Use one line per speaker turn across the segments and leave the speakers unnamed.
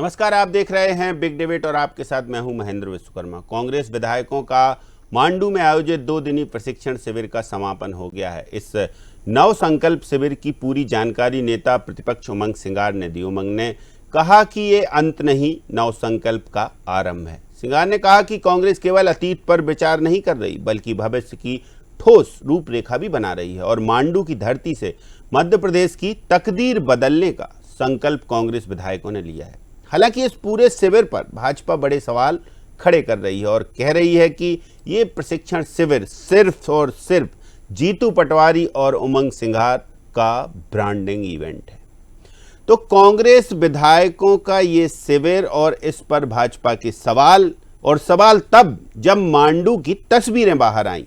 नमस्कार, आप देख रहे हैं बिग डिबेट और आपके साथ मैं हूं महेंद्र विश्वकर्मा। कांग्रेस विधायकों का मांडू में आयोजित 2 दिनी प्रशिक्षण शिविर का समापन हो गया है। इस नव संकल्प शिविर की पूरी जानकारी नेता प्रतिपक्ष उमंग सिंगार ने दी। उमंग ने कहा कि ये अंत नहीं, नव संकल्प का आरंभ है। सिंगार ने कहा कि कांग्रेस केवल अतीत पर विचार नहीं कर रही बल्कि भविष्य की ठोस रूपरेखा भी बना रही है और मांडू की धरती से मध्य प्रदेश की तकदीर बदलने का संकल्प कांग्रेस विधायकों ने लिया है। हालांकि इस पूरे शिविर पर भाजपा बड़े सवाल खड़े कर रही है और कह रही है कि ये प्रशिक्षण शिविर सिर्फ और सिर्फ जीतू पटवारी और उमंग सिंगार का ब्रांडिंग इवेंट है। तो कांग्रेस विधायकों का ये शिविर और इस पर भाजपा के सवाल तब जब मांडू की तस्वीरें बाहर आईं,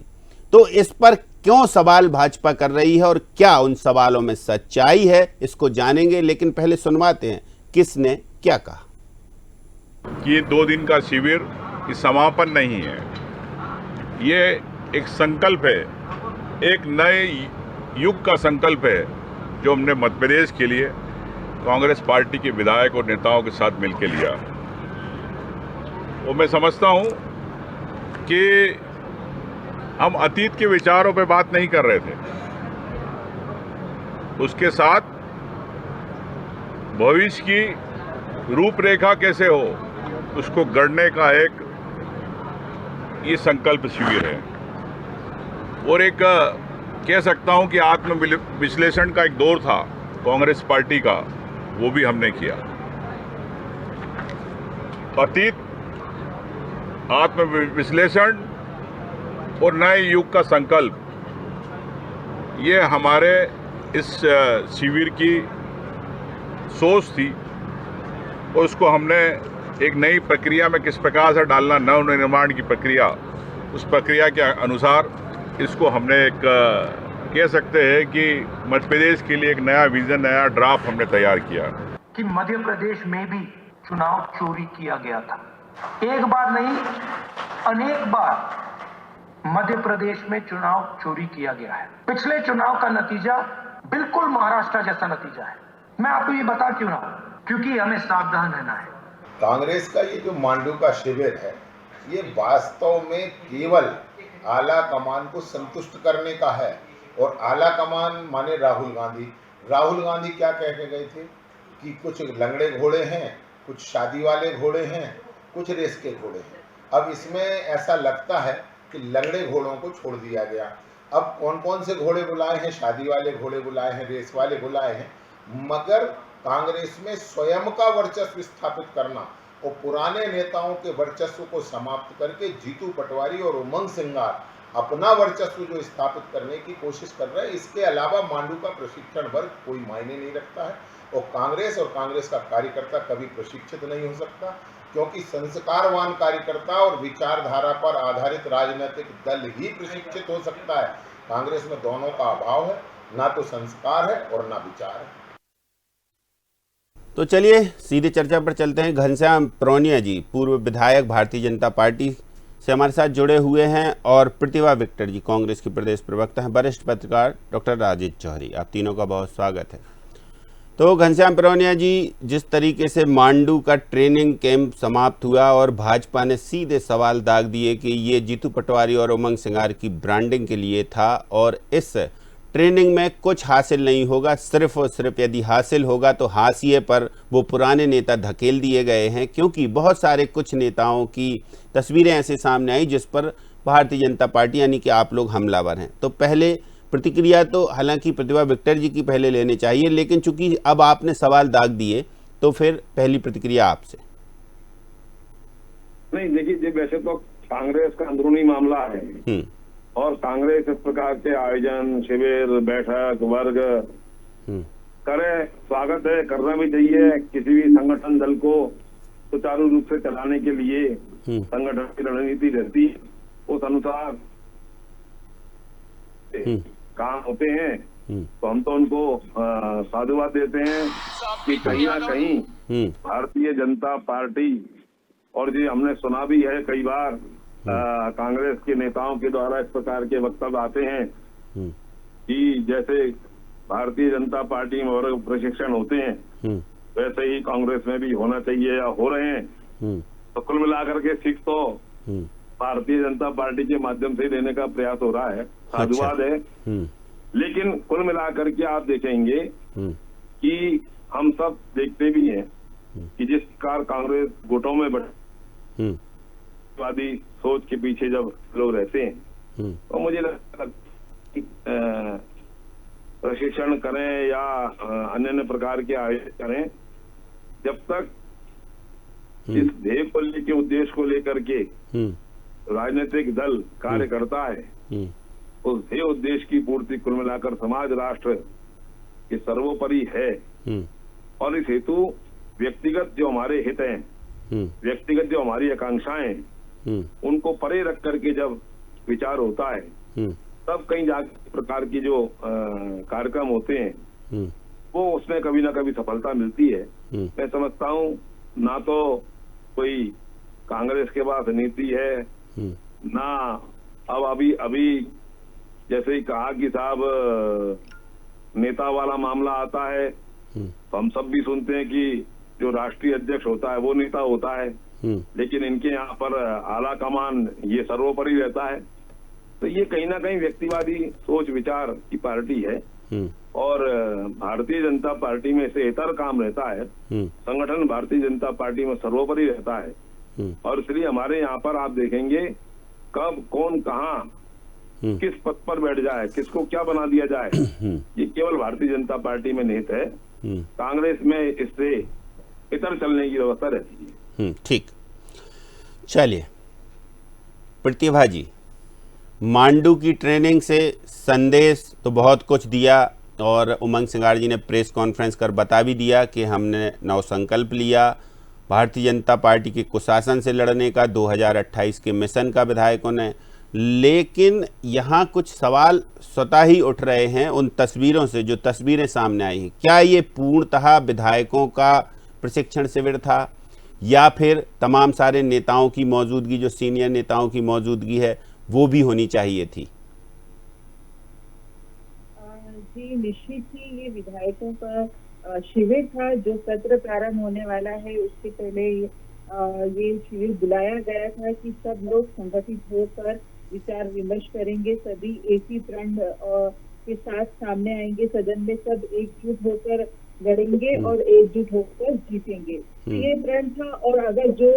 तो इस पर क्यों सवाल भाजपा कर रही है और क्या उन सवालों में सच्चाई है, इसको जानेंगे। लेकिन पहले सुनवाते हैं किसने क्या कहा।
ये 2 दिन का शिविर ये समापन नहीं है, ये एक संकल्प है, एक नए युग का संकल्प है जो हमने मध्य प्रदेश के लिए कांग्रेस पार्टी के विधायक और नेताओं के साथ मिलकर लिया। और मैं समझता हूं कि हम अतीत के विचारों पे बात नहीं कर रहे थे, उसके साथ भविष्य की रूपरेखा कैसे हो उसको गढ़ने का एक ये संकल्प शिविर है। और एक कह सकता हूं कि आत्म विश्लेषण का एक दौर था कांग्रेस पार्टी का, वो भी हमने किया। अतीत, आत्म विश्लेषण और नए युग का संकल्प, ये हमारे इस शिविर की सोच थी और उसको हमने एक नई प्रक्रिया में किस प्रकार से डालना, नव निर्माण की प्रक्रिया, उस प्रक्रिया के अनुसार इसको हमने एक कह सकते हैं कि मध्य प्रदेश के लिए एक नया विजन, नया ड्राफ्ट हमने तैयार किया
कि मध्य प्रदेश में भी चुनाव चोरी किया गया था। एक बार नहीं, अनेक बार मध्य प्रदेश में चुनाव चोरी किया गया है। पिछले चुनाव का नतीजा बिल्कुल महाराष्ट्र जैसा नतीजा है। मैं आपको ये बता क्यों रहा हूं, क्योंकि हमें सावधान रहना है।
कांग्रेस का ये जो मांडू का शिविर है, ये वास्तव में केवल आला कमान को संतुष्ट करने का है। और आला कमान माने राहुल गांधी क्या कह के गए थे कि कुछ लंगड़े घोड़े हैं, कुछ शादी वाले घोड़े हैं, कुछ रेस के घोड़े हैं। अब इसमें ऐसा लगता है कि लंगड़े घोड़ों को छोड़ दिया गया। अब कौन कौन से घोड़े बुलाए हैं? शादी वाले घोड़े बुलाए हैं, रेस वाले बुलाए हैं। मगर कांग्रेस में स्वयं का वर्चस्व स्थापित करना और पुराने नेताओं के वर्चस्व को समाप्त करके जीतू पटवारी और उमंग सिंगार अपना वर्चस्व जो स्थापित करने की कोशिश कर रहे हैं, इसके अलावा मांडू का प्रशिक्षण वर्ग कोई मायने नहीं रखता है। और कांग्रेस का कार्यकर्ता कभी प्रशिक्षित नहीं हो सकता, क्योंकि संस्कारवान कार्यकर्ता और विचारधारा पर आधारित राजनीतिक दल ही प्रशिक्षित हो सकता है। कांग्रेस में दोनों का अभाव है, ना तो संस्कार है और ना विचार है।
तो चलिए सीधे चर्चा पर चलते हैं। घनश्याम परौनिया जी, पूर्व विधायक भारतीय जनता पार्टी से हमारे साथ जुड़े हुए हैं, और प्रतिभा विक्टर जी, कांग्रेस के प्रदेश प्रवक्ता हैं, वरिष्ठ पत्रकार डॉक्टर राजेश जौहरी। आप तीनों का बहुत स्वागत है। तो घनश्याम परौनिया जी, जिस तरीके से मांडू का ट्रेनिंग कैंप समाप्त हुआ और भाजपा ने सीधे सवाल दाग दिए कि ये जीतू पटवारी और उमंग सिंगार की ब्रांडिंग के लिए था और इस ट्रेनिंग में कुछ हासिल नहीं होगा, सिर्फ और सिर्फ यदि हासिल होगा तो हाशिए पर वो पुराने नेता धकेल दिए गए हैं, क्योंकि बहुत सारे कुछ नेताओं की तस्वीरें ऐसे सामने आई जिस पर भारतीय जनता पार्टी यानी कि आप लोग हमलावर हैं। तो पहले प्रतिक्रिया तो हालांकि प्रतिभा विक्टर जी की पहले लेनी चाहिए, लेकिन चूंकि अब आपने सवाल दाग दिए तो फिर पहली प्रतिक्रिया आपसे।
नहीं देखिए, वैसे तो कांग्रेस का अंदरूनी मामला है और कांग्रेस इस प्रकार के आयोजन, शिविर, बैठक, वर्ग करे, स्वागत है, करना भी चाहिए। किसी भी संगठन दल को सुचारू रूप से चलाने के लिए संगठन की रणनीति रहती है, उस अनुसार काम होते हैं। तो हम तो उनको साधुवाद देते हैं कि कहीं ना कहीं भारतीय जनता पार्टी, और ये हमने सुना भी है कई बार कांग्रेस के नेताओं के द्वारा इस प्रकार के वक्तव्य आते हैं कि जैसे भारतीय जनता पार्टी में वर्ग प्रशिक्षण होते हैं वैसे ही कांग्रेस में भी होना चाहिए या हो रहे हैं। तो कुल मिलाकर के सीट तो भारतीय जनता पार्टी के माध्यम से ही देने का प्रयास हो रहा है, साधुवाद है। लेकिन कुल मिलाकर के आप देखेंगे कि हम सब देखते भी हैं कि जिस प्रकार कांग्रेस गुटों में वादी सोच के पीछे जब लोग रहते हैं तो मुझे लगता है कि प्रशिक्षण करें या अन्य प्रकार के आयोजन करें, जब तक इस ध्येय को लेकर, उद्देश्य को लेकर के राजनीतिक दल कार्य करता है, उस ध्येय उद्देश्य की पूर्ति कुल मिलाकर समाज राष्ट्र के सर्वोपरि है। और इस हेतु व्यक्तिगत जो हमारे हित हैं, व्यक्तिगत जो हमारी आकांक्षाएं, उनको परे रख करके जब विचार होता है, तब कहीं जाकर प्रकार की जो कार्यक्रम होते हैं वो उसमें कभी ना कभी सफलता मिलती है। मैं समझता हूँ ना तो कोई कांग्रेस के पास नीति है, ना अब अभी जैसे ही कहा कि साहब नेता वाला मामला आता है तो हम सब भी सुनते हैं कि जो राष्ट्रीय अध्यक्ष होता है वो नेता होता है, लेकिन इनके यहाँ पर आला कमान ये सर्वोपरि रहता है। तो ये कहीं ना कहीं व्यक्तिवादी सोच विचार की पार्टी है और भारतीय जनता पार्टी में से इतर काम रहता है, संगठन भारतीय जनता पार्टी में सर्वोपरि रहता है। और इसलिए हमारे यहाँ पर आप देखेंगे कब कौन कहाँ किस पद पर बैठ जाए, किसको क्या बना दिया जाए, ये केवल भारतीय जनता पार्टी में निहित है। कांग्रेस में इससे इतर चलने की व्यवस्था रहती है।
ठीक, चलिए प्रतिभा जी, मांडू की ट्रेनिंग से संदेश तो बहुत कुछ दिया और उमंग सिंगार जी ने प्रेस कॉन्फ्रेंस कर बता भी दिया कि हमने नव संकल्प लिया भारतीय जनता पार्टी के कुशासन से लड़ने का, 2028 के मिशन का विधायकों ने। लेकिन यहाँ कुछ सवाल स्वतः ही उठ रहे हैं उन तस्वीरों से, जो तस्वीरें सामने आई हैं। क्या ये पूर्णतः विधायकों का प्रशिक्षण शिविर था या फिर तमाम सारे नेताओं की मौजूदगी, जो सीनियर नेताओं की मौजूदगी है, वो भी होनी चाहिए थी?
जी निश्चित ही ये विधायकों का शिविर था जो सत्र प्रारंभ होने वाला है। उससे पहले ये शिविर बुलाया गया था कि सब लोग संगठित होकर विचार विमर्श करेंगे, सभी एक ही प्रण के साथ सामने आएंगे, सदन में सब एकजुट होकर लड़ेंगे और एकजुट होकर जीतेंगे। तो ये प्रण था। और अगर जो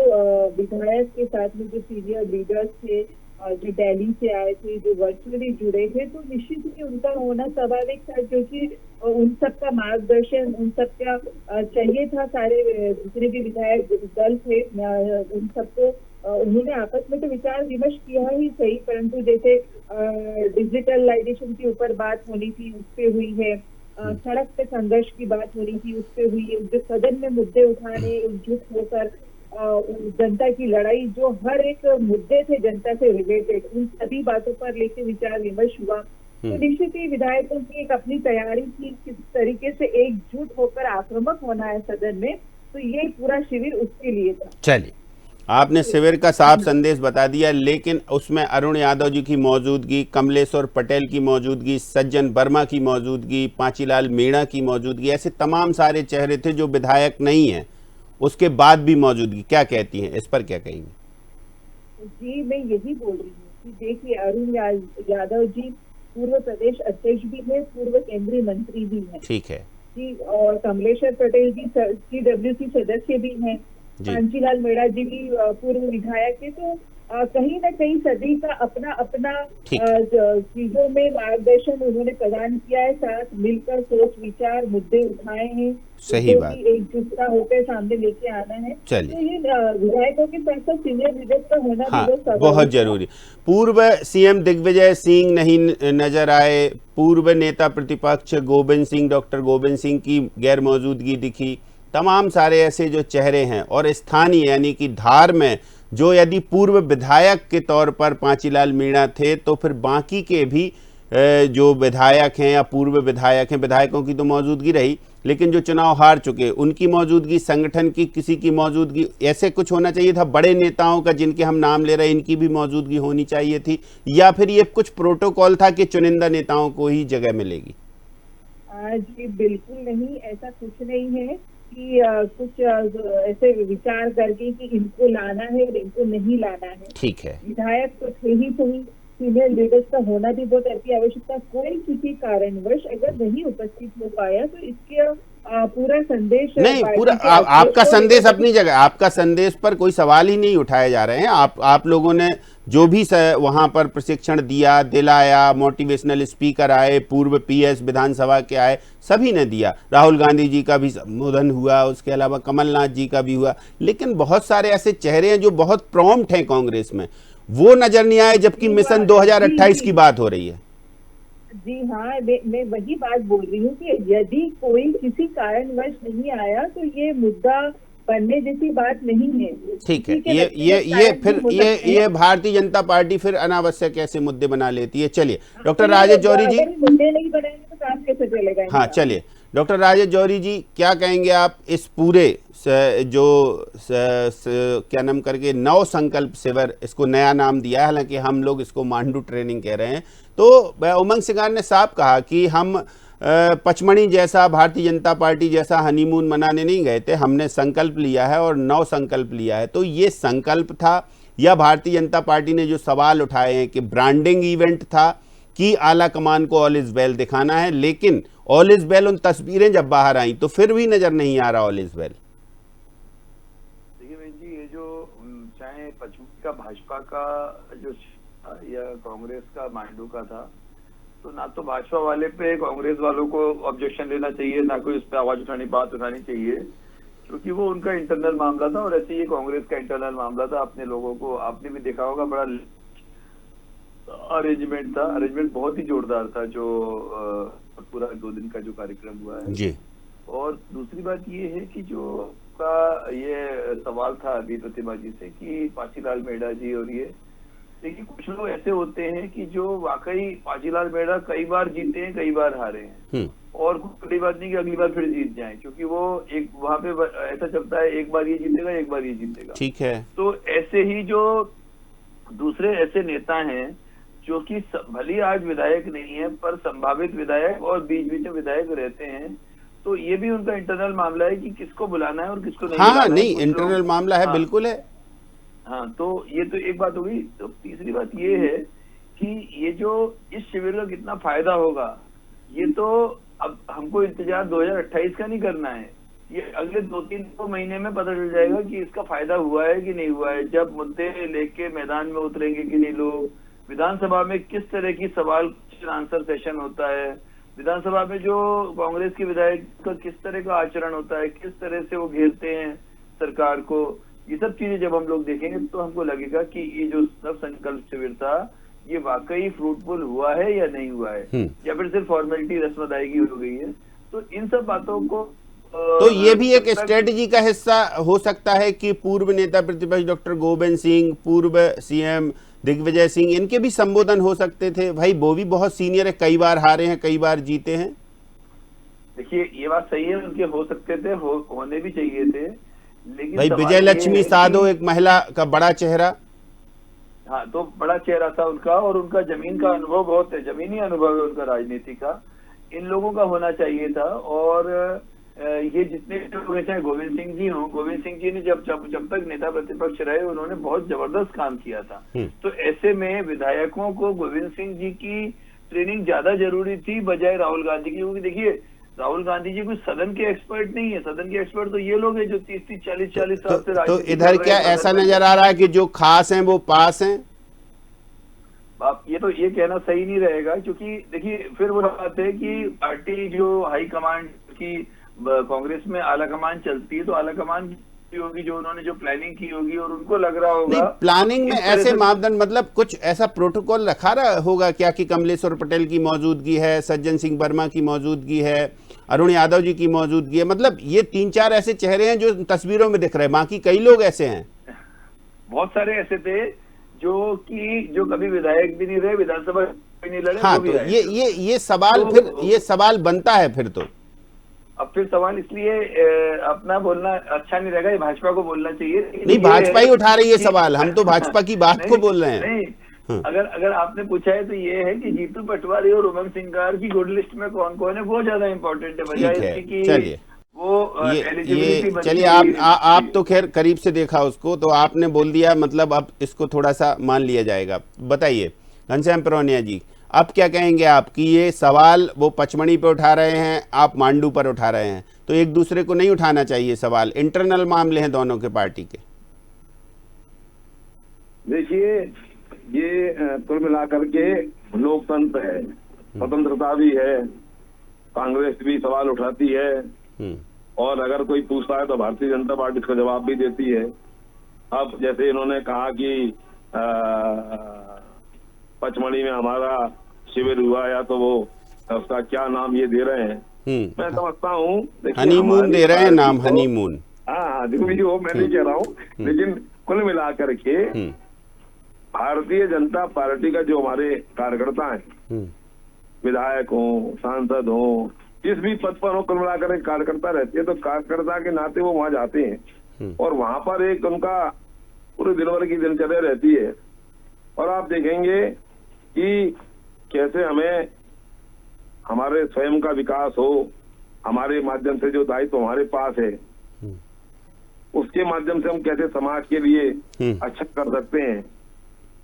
विधायक के साथ में जो सीनियर लीडर्स थे, जो दिल्ली से आए थे, जो वर्चुअली जुड़े थे, तो निश्चित ही उनका होना स्वाभाविक था, क्योंकि उन सबका मार्गदर्शन, उन सबका चाहिए था। सारे जितने भी विधायक दल थे उन सबको उन्होंने आपस में तो विचार विमर्श किया ही सही, परंतु जैसे डिजिटलाइजेशन के ऊपर बात होनी थी उस पे हुई है, सड़क पे संघर्ष की बात होनी थी उस पे हुई है, जो सदन में मुद्दे उठाने एकजुट होकर जनता की लड़ाई, जो हर एक मुद्दे थे जनता से रिलेटेड, उन सभी बातों पर लेके विचार विमर्श हुआ। तो निश्चित ही विधायकों की एक अपनी तैयारी थी किस तरीके से एकजुट होकर आक्रामक होना है सदन में, तो ये पूरा शिविर उसके लिए था।
चलिए, आपने शिविर का साफ संदेश बता दिया, लेकिन उसमें अरुण यादव जी की मौजूदगी, कमलेश्वर पटेल की मौजूदगी, सज्जन वर्मा की मौजूदगी, पांचीलाल मीणा की मौजूदगी, ऐसे तमाम सारे चेहरे थे जो विधायक नहीं हैं, उसके बाद भी मौजूदगी। क्या कहती हैं, इस पर क्या कहेंगे?
जी मैं यही बोल रही हूँ कि देखिए, अरुण यादव जी पूर्व प्रदेश अध्यक्ष भी है, पूर्व केंद्रीय मंत्री भी हैं।
ठीक है
जी। और कमलेश्वर पटेल जी CWC सदस्य भी हैं, पांचीलाल मीणा जी भी पूर्व विधायक है। तो कहीं ना कहीं सभी का अपना अपना चीजों में मार्गदर्शन उन्होंने प्रदान किया है, साथ मिलकर सोच विचार मुद्दे उठाए हैं,
सही बात,
एकजुटता होकर सामने लेके आना है।
चलिए,
तो ये विधायकों के साथ साथ सीनियर लीडर्स का होना
बहुत जरूरी। पूर्व सीएम दिग्विजय सिंह नहीं नजर आए, पूर्व नेता प्रतिपक्ष गोविंद सिंह, डॉक्टर गोविंद सिंह की गैर मौजूदगी दिखी, तमाम सारे ऐसे जो चेहरे हैं। और स्थानीय यानी कि धार में जो यदि पूर्व विधायक के तौर पर पांचीलाल मीणा थे, तो फिर बाकी के भी जो विधायक हैं या पूर्व विधायक हैं, विधायकों की तो मौजूदगी रही, लेकिन जो चुनाव हार चुके उनकी मौजूदगी, संगठन की किसी की मौजूदगी, ऐसे कुछ होना चाहिए था। बड़े नेताओं का जिनके हम नाम ले रहे हैं, इनकी भी मौजूदगी होनी चाहिए थी, या फिर ये कुछ प्रोटोकॉल था कि चुनिंदा नेताओं को ही जगह मिलेगी?
जी बिल्कुल नहीं, ऐसा कुछ नहीं है। कि कुछ ऐसे विचार करके कि इनको लाना है और इनको नहीं लाना है।
ठीक है,
विधायक तो थे ही सही, सीनियर लीडर्स का होना भी बहुत अति आवश्यकता। कोई किसी कारणवश अगर नहीं उपस्थित हो पाया तो इसके पूरा संदेश
नहीं, पूरा आपका संदेश अपनी जगह, आपका संदेश पर कोई सवाल ही नहीं उठाए जा रहे हैं। आप लोगों ने जो भी वहां पर प्रशिक्षण दिया, दिलाया, मोटिवेशनल स्पीकर आए, पूर्व पीएस विधानसभा के आए, सभी ने दिया। राहुल गांधी जी का भी संबोधन हुआ, उसके अलावा कमलनाथ जी का भी हुआ, लेकिन बहुत सारे ऐसे चेहरे हैं जो बहुत प्रॉम्प्ट हैं कांग्रेस में, वो नजर नहीं आए, जबकि मिशन 2028 की बात हो रही है।
जी हाँ, मैं वही बात बोल रही हूँ कि यदि कोई किसी कारणवश नहीं आया तो ये मुद्दा बनने जैसी बात नहीं है।
ठीक है, ये भारतीय जनता पार्टी फिर अनावश्यक ऐसे मुद्दे बना लेती है। चलिए डॉक्टर राजेश जौहरी जी,
मुद्दे नहीं बनाएंगे तो काम कैसे चलेगा?
हाँ चलिए डॉक्टर राजेश जौहरी जी, क्या कहेंगे आप इस पूरे जो क्या नाम करके नव संकल्प शिविर, इसको नया नाम दिया है, हालांकि हम लोग इसको मांडू ट्रेनिंग कह रहे हैं, तो उमंग सिंगार ने साफ कहा कि हम पचमणी जैसा, भारतीय जनता पार्टी जैसा हनीमून मनाने नहीं गए थे, हमने संकल्प लिया है और नव संकल्प लिया है। तो ये संकल्प था या भारतीय जनता पार्टी ने जो सवाल उठाए हैं कि ब्रांडिंग इवेंट था कि आला कमान को ऑल इज वेल दिखाना है, लेकिन ऑल इज वेल उन तस्वीरें जब बाहर आई तो फिर भी नजर नहीं आ रहा ऑल इज वेल।
देखिए बहन जी, ये जो चाहे पचमणी का भाजपा का जो या कांग्रेस का मांडू का था, तो ना तो भाजपा वाले पे कांग्रेस वालों को ऑब्जेक्शन लेना चाहिए, ना कोई इस पे आवाज बात उठानी चाहिए, क्योंकि वो उनका इंटरनल मामला था। और ऐसे ही कांग्रेस का इंटरनल मामला था। अपने लोगों को आपने भी देखा होगा, बड़ा अरेंजमेंट था, अरेंजमेंट बहुत ही जोरदार था जो पूरा 2 दिन का जो कार्यक्रम हुआ है
जी।
और दूसरी बात ये है कि जो का ये सवाल था अभी प्रतिभा जी से कि पाचीलाल मेड़ा जी, और ये देखिए कुछ लोग ऐसे होते हैं कि जो वाकई पाचीलाल मेड़ा कई बार जीते हैं, कई बार हारे हैं, और बड़ी बात नहीं कि अगली बार फिर जीत जाएं, क्योंकि वो एक वहां पे ऐसा चलता है, एक बार ये जीतेगा, एक बार ये जीतेगा।
ठीक है।
तो ऐसे ही जो दूसरे ऐसे नेता हैं जो कि भली आज विधायक नहीं है पर संभावित विधायक और बीच बीच में विधायक रहते हैं, तो ये भी उनका इंटरनल मामला है कि किसको बुलाना है और किसको नहीं।
हाँ, नहीं इंटरनल मामला है, बिल्कुल है।
हाँ, तो ये तो एक बात होगी। तो तीसरी बात ये है कि ये जो इस शिविर का कितना फायदा होगा, ये तो अब हमको इंतजार 2028 का नहीं करना है, ये अगले 2-3 महीने में पता चल जाएगा कि इसका फायदा हुआ है कि नहीं हुआ है। जब मुद्दे लेके मैदान में उतरेंगे कि नहीं लोग, विधानसभा में किस तरह की सवाल आंसर सेशन होता है, विधानसभा में जो कांग्रेस के विधायक का किस तरह का आचरण होता है, किस तरह से वो घेरते हैं सरकार को, ये सब चीजें जब हम लोग देखेंगे तो हमको लगेगा कि ये जो नव संकल्प शिविर था ये वाकई फ्रूटफुल हुआ है या नहीं हुआ है, या फिर सिर्फ फॉर्मेलिटी रस्म अदायगी हो गई है। तो इन सब बातों को
तो ये भी एक स्ट्रेटजी का हिस्सा हो सकता है कि पूर्व नेता प्रतिपक्ष डॉक्टर गोविंद सिंह, पूर्व सीएम दिग्विजय सिंह, इनके भी संबोधन हो सकते थे। भाई वो भी बहुत सीनियर है, कई बार हारे हैं, कई बार जीते हैं।
देखिए ये बात सही है, उनके हो सकते थे, होने भी चाहिए थे, लेकिन
भाई विजय लक्ष्मी साधो एक महिला का बड़ा चेहरा,
हाँ तो बड़ा चेहरा था उनका, और उनका जमीन का अनुभव बहुत है, जमीनी अनुभव है उनका राजनीति का, इन लोगों का होना चाहिए था। और ये जितने लोग हैं, चाहे गोविंद सिंह जी हों, गोविंद सिंह जी ने जब तक नेता प्रतिपक्ष रहे उन्होंने बहुत जबरदस्त काम किया था। तो ऐसे में विधायकों को गोविंद सिंह जी की ट्रेनिंग ज्यादा जरूरी थी बजाय राहुल गांधी की, क्योंकि देखिए राहुल गांधी जी कोई सदन के एक्सपर्ट नहीं है, सदन के एक्सपर्ट तो ये लोग हैं जो 30-30, 40-40 साल से
तो इधर क्या ऐसा नजर आ रहा है कि जो खास हैं वो पास हैं?
आप ये तो ये कहना सही नहीं रहेगा, क्योंकि देखिए फिर वो बात है कि पार्टी जो हाई कमांड की कांग्रेस में आला कमान चलती है, तो आला कमान की होगी जो उन्होंने जो प्लानिंग की होगी, और उनको लग रहा होगा
प्लानिंग में ऐसे मापदंड, मतलब कुछ ऐसा प्रोटोकॉल रखा होगा क्या कि कमलेश्वर पटेल की मौजूदगी है, सज्जन सिंह वर्मा की मौजूदगी है, अरुण यादव जी की मौजूदगी है, मतलब ये 3-4 ऐसे चेहरे हैं जो तस्वीरों में दिख रहे हैं, बाकी कई लोग ऐसे हैं।
बहुत सारे ऐसे थे जो कभी विधायक भी नहीं रहे, विधानसभा भी नहीं लड़े।
हाँ, तो ये सवाल तो, फिर ये सवाल बनता है फिर तो।
अब फिर सवाल इसलिए अपना बोलना अच्छा नहीं रहेगा, ये भाजपा को बोलना चाहिए।
नहीं, भाजपा ही उठा रही है सवाल, हम तो भाजपा की बात को बोल रहे हैं।
नहीं, अगर आपने पूछा है तो ये है कि जीतू पटवारी और उमंग सिंगार की गुड लिस्ट में कौन कौन है, वो ज्यादा इम्पोर्टेंट है, बजाय इसकी कि वो
ये
एलिजिबिलिटी
चलिए आप तो खैर करीब से देखा उसको, तो आपने बोल दिया, मतलब अब इसको थोड़ा सा मान लिया जाएगा। बताइए घनश्याम परौनिया जी, अब क्या कहेंगे आप कि ये सवाल वो पचमढ़ी पे उठा रहे हैं, आप मांडू पर उठा रहे हैं, तो एक दूसरे को नहीं उठाना चाहिए सवाल? इंटरनल मामले हैं दोनों के पार्टी के।
देखिए, ये कुल मिलाकर के लोकतंत्र है, स्वतंत्रता भी है, कांग्रेस भी सवाल उठाती है और अगर कोई पूछता है तो भारतीय जनता पार्टी इसका जवाब भी देती है। अब जैसे इन्होंने कहा कि पचमढ़ी में हमारा शिविर हुआ, या तो वो उसका क्या नाम ये दे रहे हैं, मैं समझता हूँ
हनीमून दे रहे हैं नाम, हनीमून।
हाँ, जो भी हो, मैं नहीं कह रहा हूँ, लेकिन कुल मिलाकर के भारतीय जनता पार्टी का जो हमारे कार्यकर्ता हैं, विधायक हो, सांसद हो, जिस भी पद पर हो, कुल मिलाकर एक कार्यकर्ता रहते हैं, तो कार्यकर्ता के नाते वो वहां जाते हैं और वहां पर एक उनका पूरे दिन भर की दिनचर्या रहती है। और आप देखेंगे कि कैसे हमें हमारे स्वयं का विकास हो, हमारे माध्यम से जो दायित्व हमारे पास है, उसके माध्यम से हम कैसे समाज के लिए अच्छा कर सकते हैं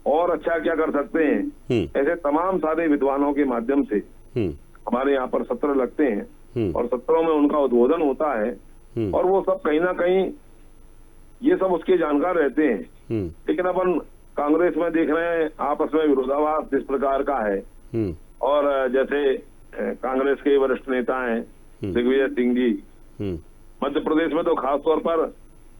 और अच्छा क्या कर सकते हैं, ऐसे तमाम सारे विद्वानों के माध्यम से हमारे यहाँ पर सत्र लगते हैं और सत्रों में उनका उद्बोधन होता है और वो सब कहीं ना कहीं ये सब उसके जानकार रहते हैं। लेकिन अपन कांग्रेस में देख रहे हैं आपस में विरोधाभास जिस प्रकार का है, और जैसे कांग्रेस के वरिष्ठ नेता हैं दिग्विजय सिंह जी, मध्य प्रदेश में तो खास तौर पर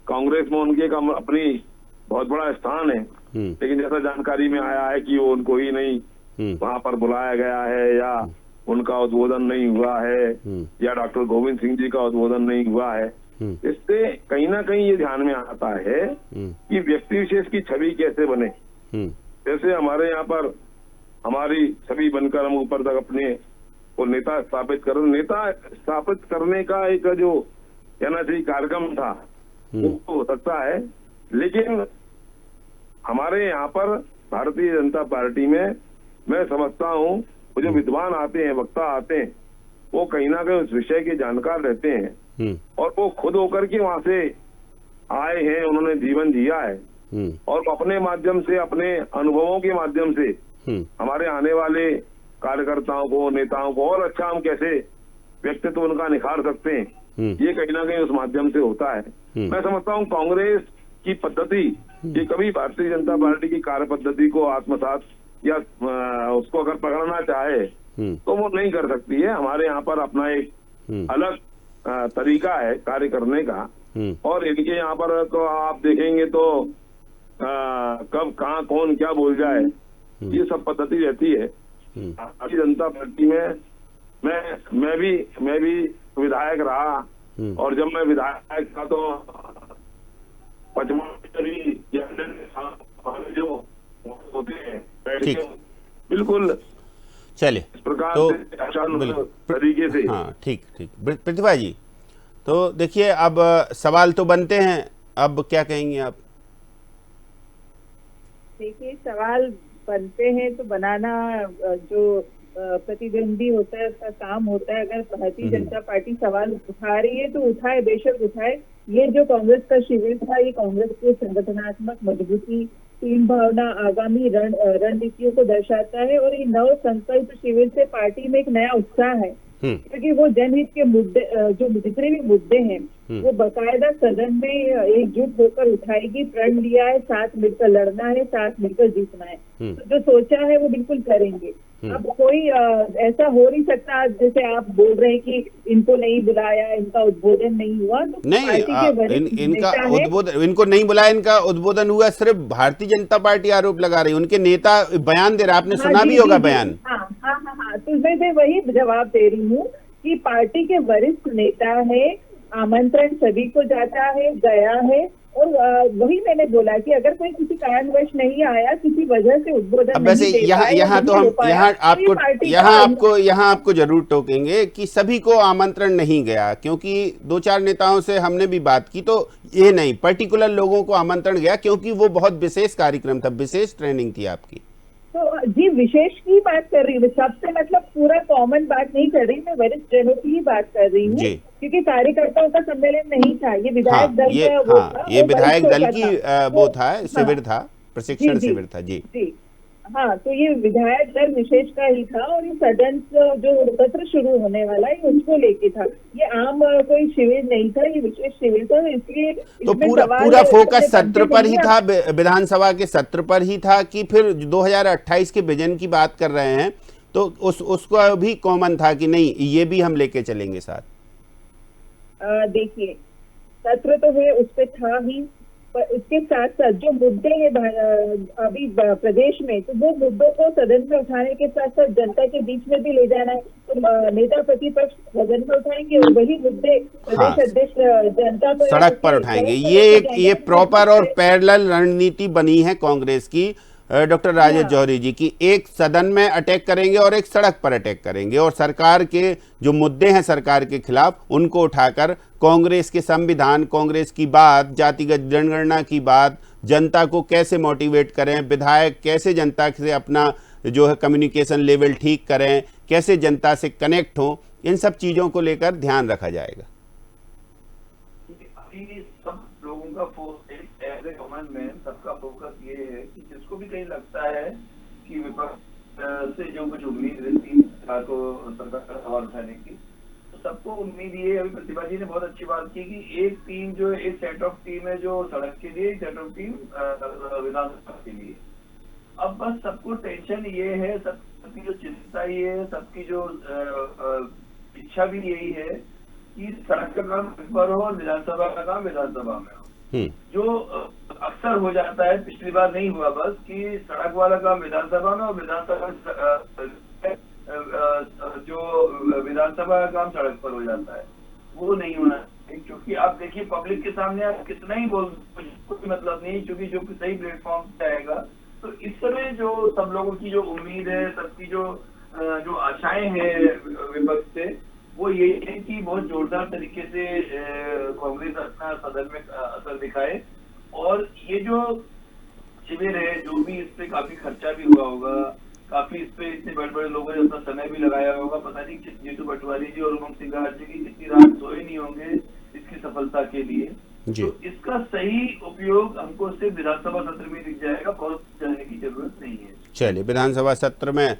कांग्रेस में उनके का अपनी बहुत बड़ा स्थान है, लेकिन जैसा जानकारी में आया है कि वो उनको ही नहीं वहां पर बुलाया गया है, या उनका उद्बोधन नहीं हुआ है, या डॉक्टर गोविंद सिंह जी का उद्बोधन नहीं हुआ है। इससे कहीं ना कहीं ये ध्यान में आता है कि व्यक्ति विशेष की छवि कैसे बने। जैसे हमारे यहाँ पर हमारी छवि बनकर हम ऊपर तक अपने को नेता स्थापित करने का एक जो कहना चाहिए कार्यक्रम था, वो हो सकता है, लेकिन हमारे यहाँ पर भारतीय जनता पार्टी में मैं समझता हूँ वो जो विद्वान आते हैं, वक्ता आते हैं, वो कहीं ना कहीं उस विषय के जानकार रहते हैं और वो खुद होकर के वहां से आए हैं, उन्होंने जीवन जिया है और अपने माध्यम से, अपने अनुभवों के माध्यम से हमारे आने वाले कार्यकर्ताओं को, नेताओं को और अच्छा हम कैसे व्यक्तित्व उनका निखार सकते हैं, ये कहीं ना कहीं उस माध्यम से होता है। मैं समझता हूँ कांग्रेस की पद्धति ये कभी भारतीय जनता पार्टी की कार्य पद्धति को आत्मसात या उसको अगर पकड़ना चाहे तो वो नहीं कर सकती है। हमारे यहाँ पर अपना एक अलग तरीका है कार्य करने का, और इनके यहाँ पर तो आप देखेंगे तो कब कहाँ कौन क्या बोल जाए, ये सब पद्धति रहती है। भारतीय जनता पार्टी में मैं भी विधायक रहा, और जब मैं विधायक था तो पचमढ़ी जो होते हैं बिल्कुल
चलिए
प्रकार
तो
से तरीके से।
हाँ ठीक प्रतिभा जी, तो देखिए अब सवाल तो बनते हैं, अब क्या कहेंगे आप?
देखिए, सवाल बनते हैं तो बनाना जो प्रतिद्वंदी होता है उसका काम होता है। अगर भारतीय जनता पार्टी सवाल उठा रही है तो उठाए, बेशक उठाए। ये जो कांग्रेस का शिविर था, ये कांग्रेस के संगठनात्मक मजबूती, टीम भावना, आगामी रणनीतियों को दर्शाता है और ये नव संकल्प शिविर से पार्टी में एक नया उत्साह है, क्योंकि वो जनहित के मुद्दे, जो जितने भी मुद्दे हैं वो बकायदा सदन में एकजुट होकर उठाएगी। प्रण लिया है, साथ मिलकर लड़ना है, साथ मिलकर जीतना है, तो जो सोचा है वो बिल्कुल करेंगे। अब कोई ऐसा हो नहीं सकता जैसे आप बोल रहे हैं कि इनको नहीं बुलाया, इनका उद्बोधन नहीं हुआ। तो
नहीं, इनका उद्बोधन, इनको नहीं बुलाया, इनका उद्बोधन हुआ, सिर्फ भारतीय जनता पार्टी आरोप लगा रही है। उनके नेता बयान दे रहे, आपने सुना भी होगा बयान।
हाँ, तो मैं वही जवाब दे रही हूँ कि पार्टी के वरिष्ठ नेता है, आमंत्रण सभी को जाता है, गया है, और वही मैंने बोला कि अगर कोई किसी कारणवश नहीं आया, किसी वजह से उद्बोधन
अब वैसे यहाँ आपको जरूर टोकेंगे कि सभी को आमंत्रण नहीं गया, क्योंकि 2-4 नेताओं से हमने भी बात की तो ये नहीं, पर्टिकुलर लोगों को आमंत्रण गया क्योंकि वो बहुत विशेष कार्यक्रम था, विशेष ट्रेनिंग थी आपकी।
तो जी विशेष की बात कर रही हूँ, सबसे मतलब पूरा कॉमन बात नहीं कर रही, मैं वरिष्ठ जनों की ही बात कर रही हूँ,
जी।
क्योंकि कार्यकर्ताओं का सम्मेलन नहीं था, ये विधायक दल का वो था,
ये
वो
विधायक
वरिष्ठों
दल
का
की
था।
वो था,
हाँ,
शिविर था,
जी
प्रशिक्षण
जी
शिविर था। जी
जी हाँ, तो ये विधायक दल विशेष का ही था, और ये सदन जो सत्र शुरू होने वाला है उसको लेके था। ये आम कोई शिविर नहीं था, ये विशेष शिविर था, इसलिए
तो
इसमें
पूरा
सवाल
पूरा फोकस
अपने
सत्र
कब्जे
पर ही
नहीं
था,
है।
विधानसभा के सत्र पर ही था, कि फिर 2028 के विजन की बात कर रहे हैं तो उसको भी कॉमन था कि नहीं ये भी हम लेके चलेंगे साथ?
देखिए, सत्र तो है उस पे था ही, पर इसके साथ साथ जो मुद्दे हैं अभी प्रदेश में, तो वो मुद्दों को सदन में उठाने के साथ साथ जनता के बीच में भी ले जाना है। तो नेता प्रतिपक्ष सदन में उठाएंगे और वही मुद्दे
हाँ,
प्रदेश अध्यक्ष जनता को
सड़क पर उठाएंगे। ये प्रॉपर और पैरेलल रणनीति बनी है कांग्रेस की, डॉक्टर राजेश जौहरी जी की। एक सदन में अटैक करेंगे और एक सड़क पर अटैक करेंगे, और सरकार के जो मुद्दे हैं सरकार के खिलाफ उनको उठाकर कांग्रेस के संविधान, कांग्रेस की बात, जातिगत जनगणना की बात, जनता को कैसे मोटिवेट करें, विधायक कैसे जनता से अपना जो है कम्युनिकेशन लेवल ठीक करें, कैसे जनता से कनेक्ट हो, इन सब चीज़ों को लेकर ध्यान रखा जाएगा।
अभी सब लोगों का focus as a common man, सबका फोकस ये है कि जिसको भी कहीं लगता है कि विपक्ष से जो कुछ उम्मीद रहती है सरकार को, सरकार का सवाल उठाने की, तो सबको उम्मीद ये, अभी प्रतिभा जी ने बहुत अच्छी बात की कि एक टीम जो एक सेट ऑफ टीम है जो सड़क के लिए, एक सेट ऑफ टीम विधानसभा के लिए। अब बस सबको टेंशन ये है, सबकी जो चिंता ये है, सबकी जो इच्छा भी यही है कि सड़क का काम सड़क पर हो और विधानसभा का काम विधानसभा में हो। जो अक्सर हो जाता है, पिछली बार नहीं हुआ बस, कि सड़क वाला काम विधानसभा में और विधानसभा जो विधानसभा का काम सड़क पर हो जाता है, वो नहीं होना चाहिए। क्योंकि आप देखिए पब्लिक के सामने आप कितना ही बोल, कोई मतलब नहीं, क्योंकि जो सही प्लेटफॉर्म पे आएगा। तो इस समय जो सब लोगों की जो उम्मीद है, सबकी जो आशाएं हैं विपक्ष से, वो ये है कि बहुत जोरदार तरीके से कांग्रेस अपना सदन में असर दिखाए। और ये जो शिविर है, जो भी इस पे काफी खर्चा भी हुआ होगा, काफी इस पे इतने बड़े बड़े लोगों ने अपना समय भी लगाया होगा, पता नहीं जीतू पटवारी जी और उमंग सिंघार जी की कितनी रात सोए नहीं होंगे इसकी सफलता के लिए। तो इसका सही उपयोग हमको सिर्फ विधानसभा सत्र में दिख जाएगा, बहुत जाने की जरूरत नहीं है।
चलिए, विधानसभा सत्र में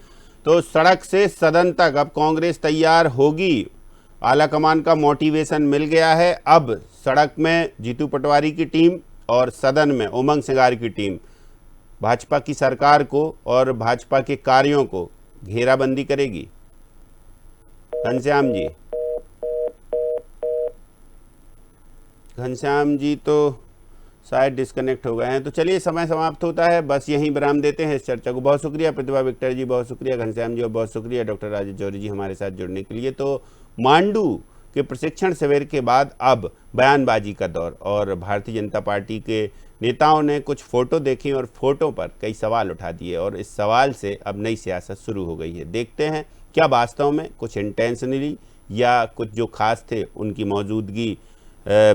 तो सड़क से सदन तक अब कांग्रेस तैयार होगी। आलाकमान का मोटिवेशन मिल गया है। अब सड़क में जीतू पटवारी की टीम और सदन में उमंग सिंघार की टीम भाजपा की सरकार को और भाजपा के कार्यों को घेराबंदी करेगी। घनश्याम जी तो शायद डिस्कनेक्ट हो गए हैं। तो चलिए, समय समाप्त होता है, बस यहीं विराम देते हैं इस चर्चा को। बहुत शुक्रिया प्रतिभा विक्टर जी, बहुत शुक्रिया घनश्याम जी, और बहुत शुक्रिया डॉक्टर राजेश जौहरी जी हमारे साथ जुड़ने के लिए। तो मांडू के प्रशिक्षण शिविर के बाद अब बयानबाजी का दौर, और भारतीय जनता पार्टी के नेताओं ने कुछ फ़ोटो देखी और फोटो पर कई सवाल उठा दिए, और इस सवाल से अब नई सियासत शुरू हो गई है। देखते हैं क्या वास्तव में कुछ इंटेंशनली या कुछ जो खास थे उनकी मौजूदगी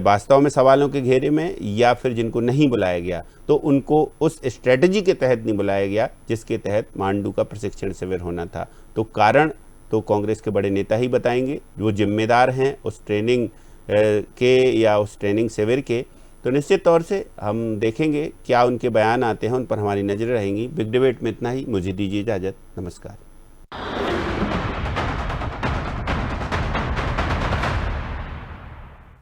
वास्तव में सवालों के घेरे में, या फिर जिनको नहीं बुलाया गया तो उनको उस स्ट्रेटजी के तहत नहीं बुलाया गया जिसके तहत मांडू का प्रशिक्षण शिविर होना था। तो कारण तो कांग्रेस के बड़े नेता ही बताएंगे, जो जिम्मेदार हैं उस ट्रेनिंग के या उस ट्रेनिंग शिविर के। तो निश्चित तौर से हम देखेंगे क्या उनके बयान आते हैं, उन पर हमारी नज़र रहेंगी। बिग डिबेट में इतना ही, मुझे दीजिए इजाज़त, नमस्कार।